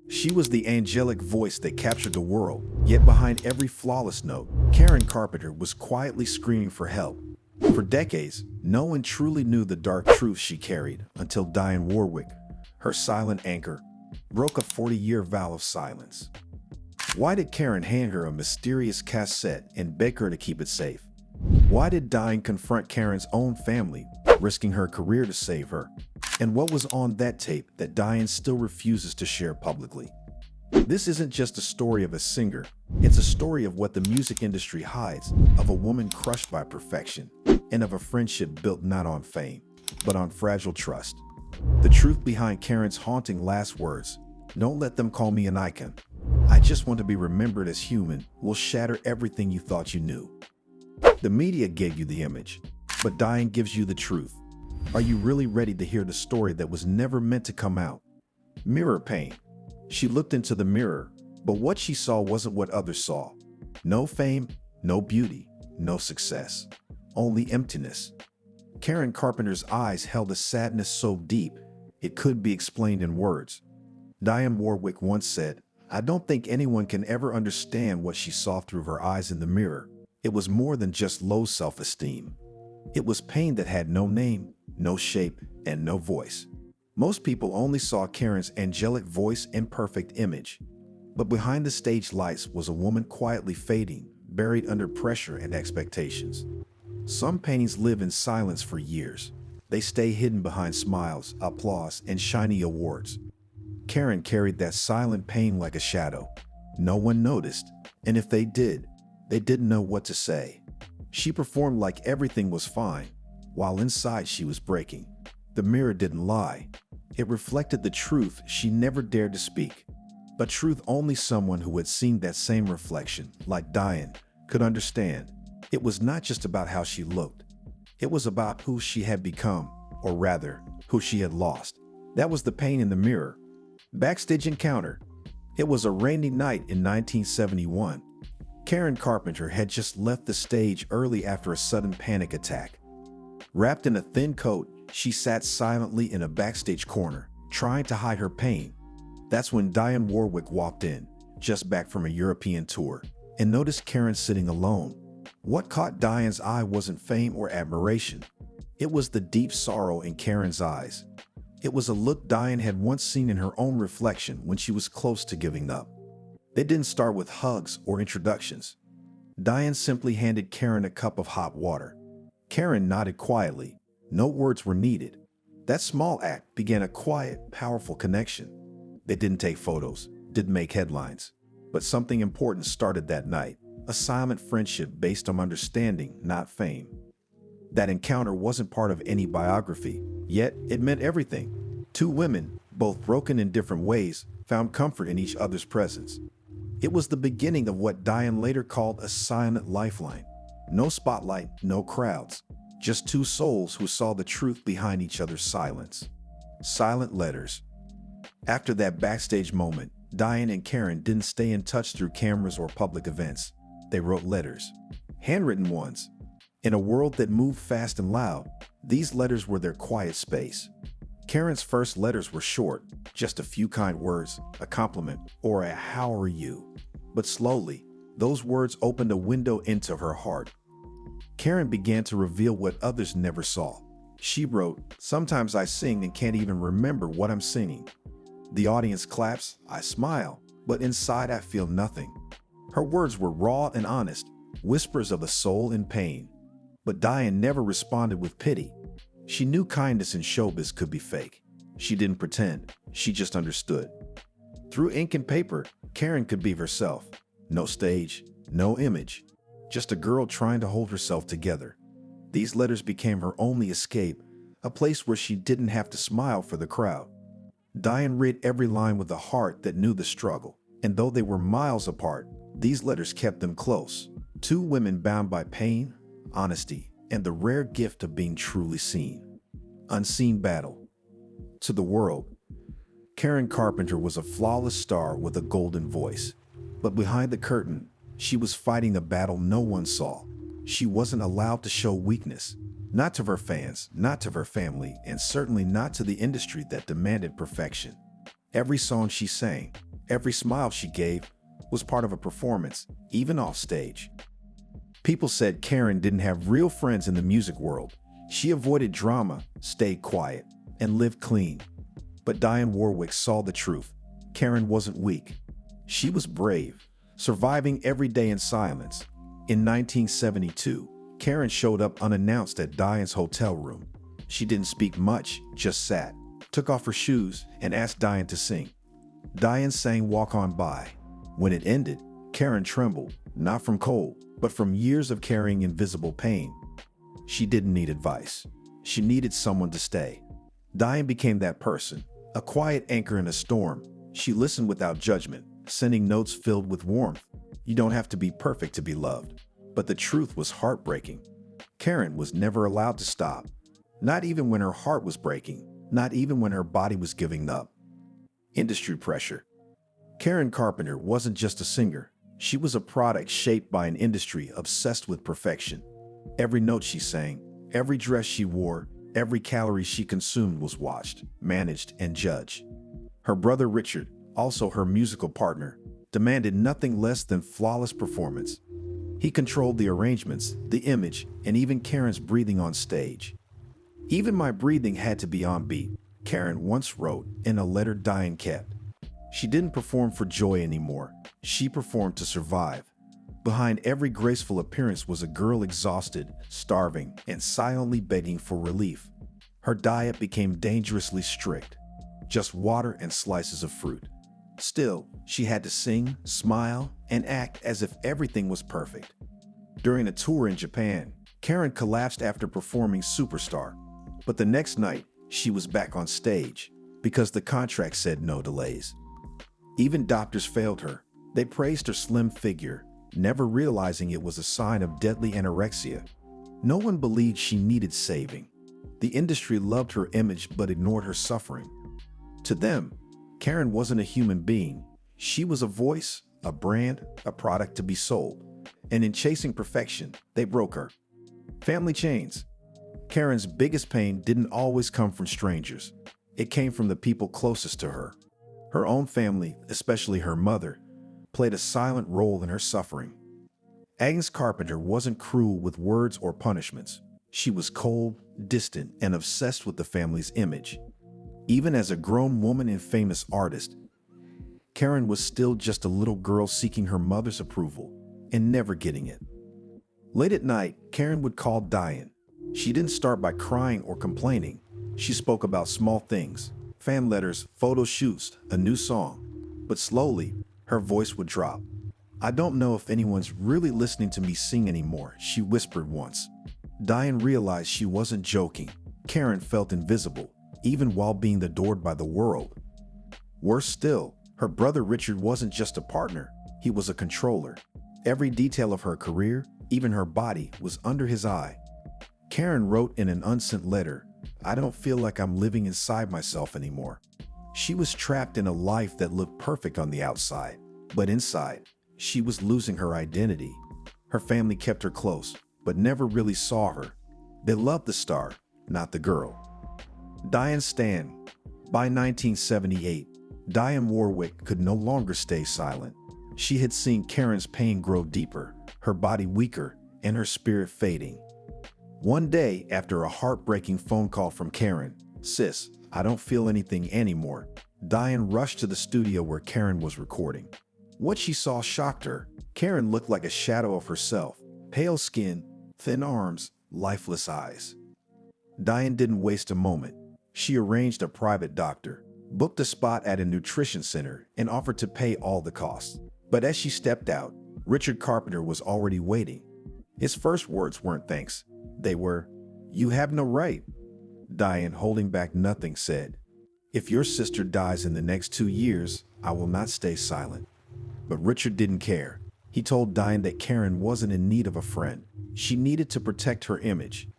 She was the angelic voice that captured the world, yet behind every flawless note, Karen Carpenter was quietly screaming for help. For decades, no one truly knew the dark truth she carried until Dionne Warwick, her silent anchor, broke a 40-year vow of silence. Why did Karen hand her a mysterious cassette and beg her to keep it safe? Why did Dionne confront Karen's own family, risking her career to save her? And what was on that tape that Dionne still refuses to share publicly? This isn't just a story of a singer, it's a story of what the music industry hides, of a woman crushed by perfection, and of a friendship built not on fame, but on fragile trust. The truth behind Karen's haunting last words, "Don't let them call me an icon. I just want to be remembered as human," will shatter everything you thought you knew. The media gave you the image, but Dionne gives you the truth. Are you really ready to hear the story that was never meant to come out? Mirror pain. She looked into the mirror, but what she saw wasn't what others saw. No fame, no beauty, no success. Only emptiness. Karen Carpenter's eyes held a sadness so deep, it could be explained in words. Dionne Warwick once said, "I don't think anyone can ever understand what she saw through her eyes in the mirror. It was more than just low self-esteem. It was pain that had no name, no shape, and no voice." Most people only saw Karen's angelic voice and perfect image. But behind the stage lights was a woman quietly fading, buried under pressure and expectations. Some paintings live in silence for years. They stay hidden behind smiles, applause, and shiny awards. Karen carried that silent pain like a shadow. No one noticed, and if they did, they didn't know what to say. She performed like everything was fine, while inside she was breaking. The mirror didn't lie. It reflected the truth she never dared to speak. A truth only someone who had seen that same reflection, like Dionne, could understand. It was not just about how she looked. It was about who she had become, or rather, who she had lost. That was the pain in the mirror. Backstage encounter. It was a rainy night in 1971. Karen Carpenter had just left the stage early after a sudden panic attack. Wrapped in a thin coat, she sat silently in a backstage corner, trying to hide her pain. That's when Dionne Warwick walked in, just back from a European tour, and noticed Karen sitting alone. What caught Dionne's eye wasn't fame or admiration. It was the deep sorrow in Karen's eyes. It was a look Dionne had once seen in her own reflection when she was close to giving up. They didn't start with hugs or introductions. Dionne simply handed Karen a cup of hot water. Karen nodded quietly. No words were needed. That small act began a quiet, powerful connection. They didn't take photos, didn't make headlines, but something important started that night. A silent friendship based on understanding, not fame. That encounter wasn't part of any biography, yet it meant everything. Two women, both broken in different ways, found comfort in each other's presence. It was the beginning of what Dionne later called a silent lifeline. No spotlight, no crowds, just two souls who saw the truth behind each other's silence. Silent letters. After that backstage moment, Dionne and Karen didn't stay in touch through cameras or public events. They wrote letters. Handwritten ones. In a world that moved fast and loud, these letters were their quiet space. Karen's first letters were short, just a few kind words, a compliment, or a "how are you?" But slowly, those words opened a window into her heart. Karen began to reveal what others never saw. She wrote, "Sometimes I sing and can't even remember what I'm singing. The audience claps, I smile, but inside I feel nothing." Her words were raw and honest, whispers of a soul in pain. But Dionne never responded with pity. She knew kindness in showbiz could be fake. She didn't pretend, she just understood. Through ink and paper, Karen could be herself. No stage, no image, just a girl trying to hold herself together. These letters became her only escape, a place where she didn't have to smile for the crowd. Dionne read every line with a heart that knew the struggle, and though they were miles apart, these letters kept them close. Two women bound by pain, honesty, and the rare gift of being truly seen. Unseen battle. To the world, Karen Carpenter was a flawless star with a golden voice. But behind the curtain, she was fighting a battle no one saw. She wasn't allowed to show weakness. Not to her fans, not to her family, and certainly not to the industry that demanded perfection. Every song she sang, Every smile she gave was part of a performance, even off stage. People said Karen didn't have real friends in the music world. She avoided drama, stayed quiet, and lived clean. But Dionne Warwick saw the truth. Karen wasn't weak. She was brave, surviving every day in silence. In 1972, Karen showed up unannounced at Dionne's hotel room. She didn't speak much, just sat, took off her shoes, and asked Dionne to sing. Dionne sang Walk On By. When it ended, Karen trembled, not from cold, but from years of carrying invisible pain. She didn't need advice. She needed someone to stay. Dionne became that person, a quiet anchor in a storm. She listened without judgment, sending notes filled with warmth. You don't have to be perfect to be loved. But the truth was heartbreaking. Karen was never allowed to stop. Not even when her heart was breaking, not even when her body was giving up. Industry pressure. Karen Carpenter wasn't just a singer. She was a product shaped by an industry obsessed with perfection. Every note she sang, every dress she wore, every calorie she consumed was watched, managed, and judged. Her brother Richard, also her musical partner, demanded nothing less than flawless performance. He controlled the arrangements, the image, and even Karen's breathing on stage. Even my breathing had to be on beat, Karen once wrote in a letter Dionne kept. She didn't perform for joy anymore. She performed to survive. Behind every graceful appearance was a girl exhausted, starving, and silently begging for relief. Her diet became dangerously strict. Just water and slices of fruit. Still, she had to sing, smile, and act as if everything was perfect. During a tour in Japan, Karen collapsed after performing Superstar. But the next night, she was back on stage because the contract said no delays. Even doctors failed her. They praised her slim figure, never realizing it was a sign of deadly anorexia. No one believed she needed saving. The industry loved her image but ignored her suffering. To them, Karen wasn't a human being. She was a voice, a brand, a product to be sold. And in chasing perfection, they broke her. Family chains. Karen's biggest pain didn't always come from strangers. It came from the people closest to her. Her own family, especially her mother, played a silent role in her suffering. Agnes Carpenter wasn't cruel with words or punishments. She was cold, distant, and obsessed with the family's image. Even as a grown woman and famous artist, Karen was still just a little girl seeking her mother's approval and never getting it. Late at night, Karen would call Dionne. She didn't start by crying or complaining. She spoke about small things, fan letters, photo shoots, a new song. But slowly, her voice would drop. "I don't know if anyone's really listening to me sing anymore," she whispered once. Dionne realized she wasn't joking. Karen felt invisible, even while being adored by the world. Worse still, her brother Richard wasn't just a partner, he was a controller. Every detail of her career, even her body, was under his eye. Karen wrote in an unsent letter, "I don't feel like I'm living inside myself anymore." She was trapped in a life that looked perfect on the outside, but inside, she was losing her identity. Her family kept her close, but never really saw her. They loved the star, not the girl. Dionne Stan. By 1978, Dionne Warwick could no longer stay silent. She had seen Karen's pain grow deeper, her body weaker, and her spirit fading. One day, after a heartbreaking phone call from Karen, "Sis, I don't feel anything anymore," Dionne rushed to the studio where Karen was recording. What she saw shocked her. Karen looked like a shadow of herself, pale skin, thin arms, lifeless eyes. Dionne didn't waste a moment. She arranged a private doctor, booked a spot at a nutrition center, and offered to pay all the costs. But as she stepped out, Richard Carpenter was already waiting. His first words weren't thanks. They were, "You have no right." Dionne, holding back nothing, said, "If your sister dies in the next 2 years, I will not stay silent." But Richard didn't care. He told Dionne that Karen wasn't in need of a friend. She needed to protect her image.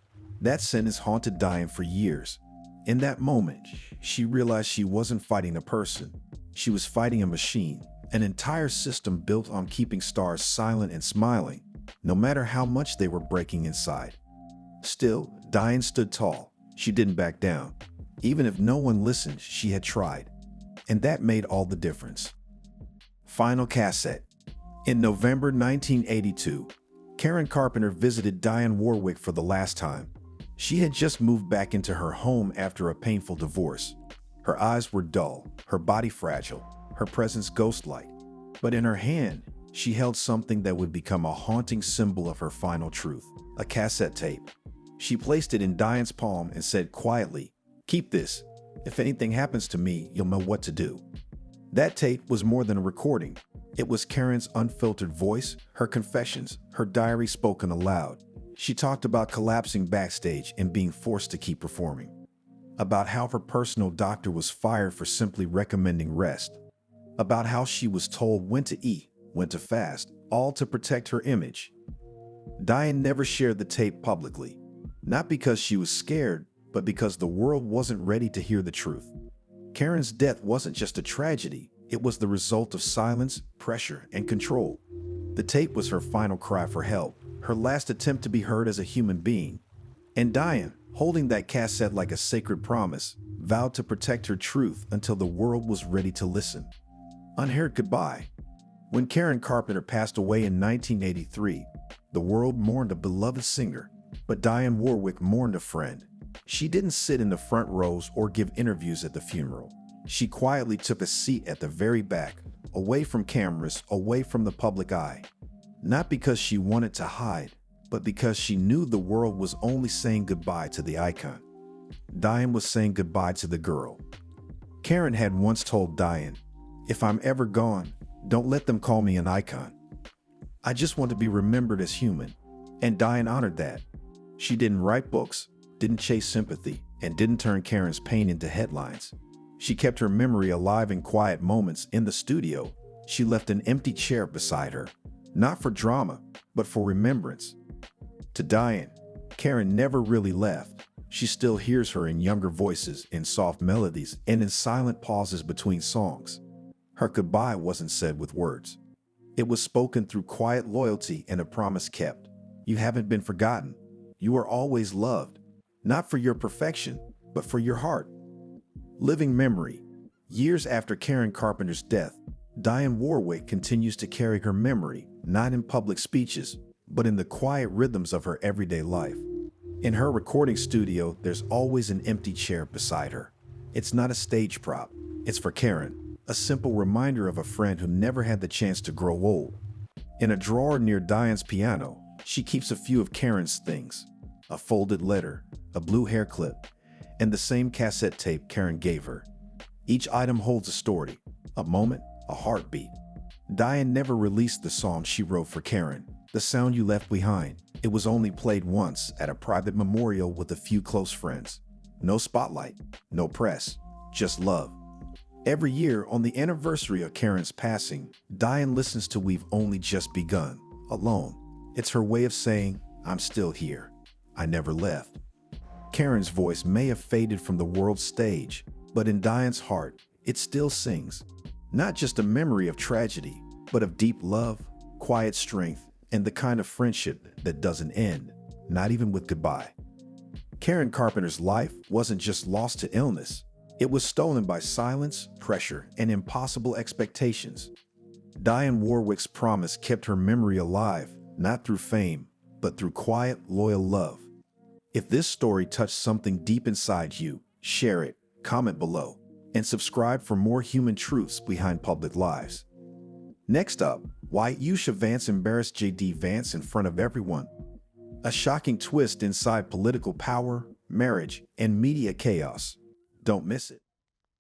That sentence haunted Dionne for years. In that moment, she realized she wasn't fighting a person. She was fighting a machine, an entire system built on keeping stars silent and smiling, no matter how much they were breaking inside. Still, Dionne stood tall. She didn't back down. Even if no one listened, she had tried. And that made all the difference. Final cassette. In November 1982, Karen Carpenter visited Dionne Warwick for the last time. She had just moved back into her home after a painful divorce. Her eyes were dull, her body fragile, her presence ghost-like. But in her hand, she held something that would become a haunting symbol of her final truth, a cassette tape. She placed it in Dionne's palm and said quietly, "Keep this. If anything happens to me, you'll know what to do." That tape was more than a recording. It was Karen's unfiltered voice, her confessions, her diary spoken aloud. She talked about collapsing backstage and being forced to keep performing. About how her personal doctor was fired for simply recommending rest. About how she was told when to eat, when to fast, all to protect her image. Dionne never shared the tape publicly. Not because she was scared, but because the world wasn't ready to hear the truth. Karen's death wasn't just a tragedy, it was the result of silence, pressure, and control. The tape was her final cry for help, her last attempt to be heard as a human being. And Dionne, holding that cassette like a sacred promise, vowed to protect her truth until the world was ready to listen. Unheard goodbye. When Karen Carpenter passed away in 1983, the world mourned a beloved singer, but Dionne Warwick mourned a friend. She didn't sit in the front rows or give interviews at the funeral. She quietly took a seat at the very back, away from cameras, away from the public eye. Not because she wanted to hide, but because she knew the world was only saying goodbye to the icon. Dionne was saying goodbye to the girl. Karen had once told Dionne, "If I'm ever gone, don't let them call me an icon. I just want to be remembered as human." And Dionne honored that. She didn't write books, didn't chase sympathy, and didn't turn Karen's pain into headlines. She kept her memory alive in quiet moments in the studio. She left an empty chair beside her, not for drama, but for remembrance. To Dionne, Karen never really left. She still hears her in younger voices, in soft melodies, and in silent pauses between songs. Her goodbye wasn't said with words. It was spoken through quiet loyalty and a promise kept. You haven't been forgotten. You are always loved, not for your perfection, but for your heart. Living memory. Years after Karen Carpenter's death, Dionne Warwick continues to carry her memory, not in public speeches, but in the quiet rhythms of her everyday life. In her recording studio, there's always an empty chair beside her. It's not a stage prop. It's for Karen, a simple reminder of a friend who never had the chance to grow old. In a drawer near Dionne's piano, she keeps a few of Karen's things: a folded letter, a blue hair clip, and the same cassette tape Karen gave her. Each item holds a story, a moment, a heartbeat. Dionne never released the song she wrote for Karen, "The Sound You Left Behind." It was only played once at a private memorial with a few close friends. No spotlight, no press, just love. Every year, on the anniversary of Karen's passing, Dionne listens to "We've Only Just Begun," alone. It's her way of saying, "I'm still here. I never left." Karen's voice may have faded from the world's stage, but in Dionne's heart, it still sings. Not just a memory of tragedy, but of deep love, quiet strength, and the kind of friendship that doesn't end, not even with goodbye. Karen Carpenter's life wasn't just lost to illness. It was stolen by silence, pressure, and impossible expectations. Dionne Warwick's promise kept her memory alive, not through fame, but through quiet, loyal love. If this story touched something deep inside you, share it, comment below, and subscribe for more human truths behind public lives. Next up, why Usha Vance embarrassed J.D. Vance in front of everyone. A shocking twist inside political power, marriage, and media chaos. Don't miss it.